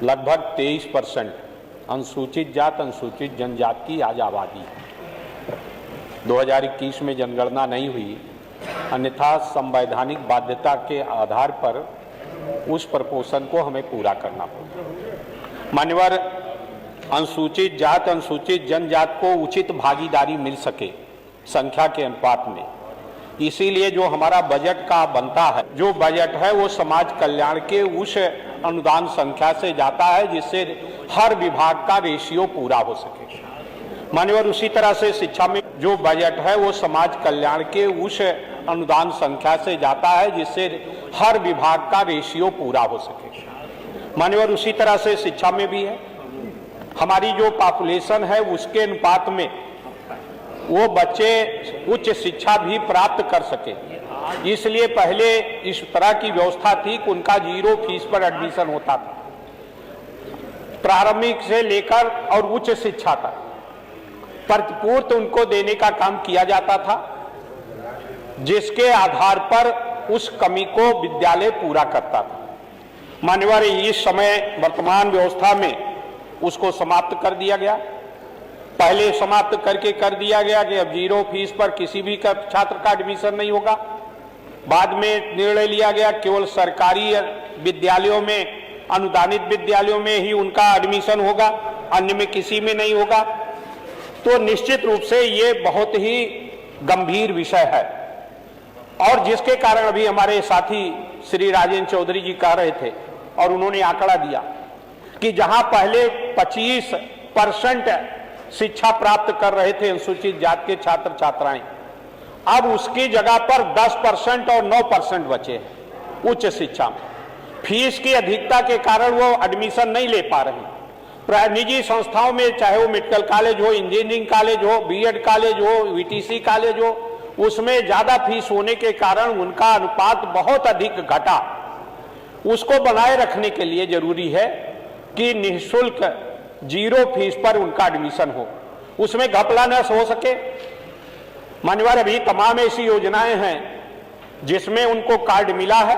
लगभग 23% अनुसूचित जात अनुसूचित जनजाति की आज आबादी है। 2021 में जनगणना नहीं हुई, अन्यथा संवैधानिक बाध्यता के आधार पर उस प्रपोर्शन को हमें पूरा करना होगा। मान्यवर, अनुसूचित जात अनुसूचित जनजाति को उचित भागीदारी मिल सके संख्या के अनुपात में, इसीलिए जो हमारा बजट का बनता है, जो बजट है वो समाज कल्याण के उस अनुदान संख्या से जाता है जिससे हर विभाग का रेशियो पूरा हो सके। मान्यवर, उसी तरह से शिक्षा में जो बजट है वो समाज कल्याण के उस अनुदान संख्या से जाता है जिससे हर विभाग का रेशियो पूरा हो सके। मान्यवर, उसी तरह से शिक्षा में भी है, हमारी जो पॉपुलेशन है उसके अनुपात में वो बच्चे उच्च शिक्षा भी प्राप्त कर सके, इसलिए पहले इस तरह की व्यवस्था थी कि उनका 0 फीस पर एडमिशन होता था, प्रारंभिक से लेकर और उच्च शिक्षा तक प्रतिपूर्ति उनको देने का काम किया जाता था, जिसके आधार पर उस कमी को विद्यालय पूरा करता था। मान्यवर, इस समय वर्तमान व्यवस्था में उसको समाप्त कर दिया गया। पहले समाप्त करके कर दिया गया कि अब 0 फीस पर किसी भी छात्र का एडमिशन नहीं होगा। बाद में निर्णय लिया गया केवल सरकारी विद्यालयों में, अनुदानित विद्यालयों में ही उनका एडमिशन होगा, अन्य में किसी में नहीं होगा। तो निश्चित रूप से ये बहुत ही गंभीर विषय है, और जिसके कारण अभी हमारे साथी श्री राजेंद्र चौधरी जी कह रहे थे और उन्होंने आंकड़ा दिया कि जहां पहले 25% शिक्षा प्राप्त कर रहे थे अनुसूचित जाति के छात्र छात्राएं, अब उसकी जगह पर 10% और 9% बचे हैं उच्च शिक्षा में। फीस की अधिकता के कारण वो एडमिशन नहीं ले पा रहे। निजी संस्थाओं में, चाहे वो मेडिकल कॉलेज हो, इंजीनियरिंग कॉलेज हो, बीएड कॉलेज हो, वीटीसी कॉलेज हो, उसमें ज्यादा फीस होने के कारण उनका अनुपात बहुत अधिक घटा। उसको बनाए रखने के लिए जरूरी है कि निःशुल्क 0 फीस पर उनका एडमिशन हो, उसमें घपला न हो सके। मान्यवर, अभी तमाम ऐसी योजनाएं हैं जिसमें उनको कार्ड मिला है,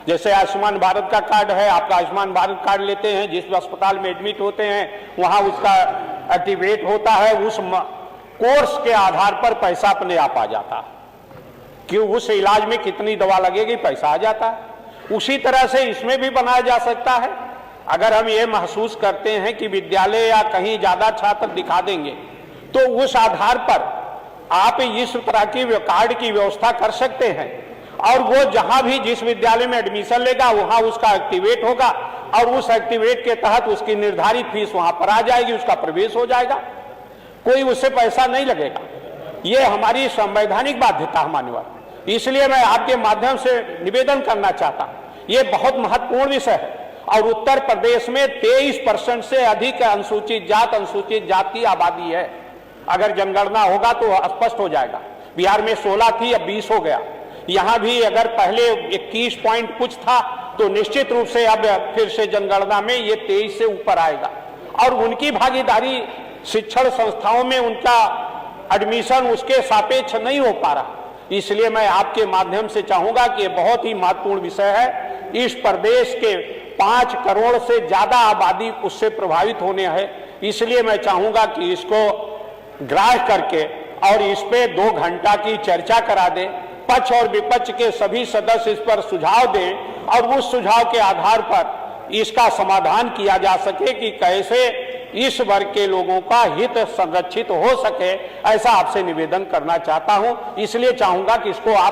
जैसे आयुष्मान भारत का कार्ड है। आपका आयुष्मान भारत कार्ड लेते हैं, जिस अस्पताल में एडमिट होते हैं वहां उसका एक्टिवेट होता है, उस कोर्स के आधार पर पैसा अपने आप आ जाता है कि उस इलाज में कितनी दवा लगेगी, पैसा आ जाता है। उसी तरह से इसमें भी बनाया जा सकता है। अगर हम ये महसूस करते हैं कि विद्यालय या कहीं ज्यादा छात्र दिखा देंगे, तो उस आधार पर आप इस तरह की कार्ड की व्यवस्था कर सकते हैं, और वो जहां भी जिस विद्यालय में एडमिशन लेगा वहां उसका एक्टिवेट होगा, और उस एक्टिवेट के तहत उसकी निर्धारित फीस वहां पर आ जाएगी, उसका प्रवेश हो जाएगा, कोई उससे पैसा नहीं लगेगा। ये हमारी संवैधानिक बाध्यता है मान्यवर। इसलिए मैं आपके माध्यम से निवेदन करना चाहता हूं, ये बहुत महत्वपूर्ण विषय है, और उत्तर प्रदेश में 23% से अधिक अनुसूचित जात अनुसूचित जाति की आबादी है। अगर जनगणना होगा तो स्पष्ट हो जाएगा। बिहार में 16 थी, अब 20 हो गया। यहां भी अगर पहले 21 पॉइंट कुछ था, तो निश्चित रूप से अब फिर से जनगणना में ये 23 से ऊपर आएगा, और उनकी भागीदारी शिक्षण संस्थाओं में उनका एडमिशन उसके सापेक्ष नहीं हो पा रहा। इसलिए मैं आपके माध्यम से चाहूंगा कि ये बहुत ही महत्वपूर्ण विषय है। इस प्रदेश के 5 करोड़ से ज्यादा आबादी उससे प्रभावित होने हैं, इसलिए मैं चाहूंगा कि इसको ग्राह्य करके और इस पे 2 घंटा की चर्चा करा दें, पक्ष और विपक्ष के सभी सदस्य इस पर सुझाव दें, और उस सुझाव के आधार पर इसका समाधान किया जा सके कि कैसे इस वर्ग के लोगों का हित संरक्षित हो सके। ऐसा आपसे निवेदन करना चाहता हूं, इसलिए चाहूंगा कि इसको आप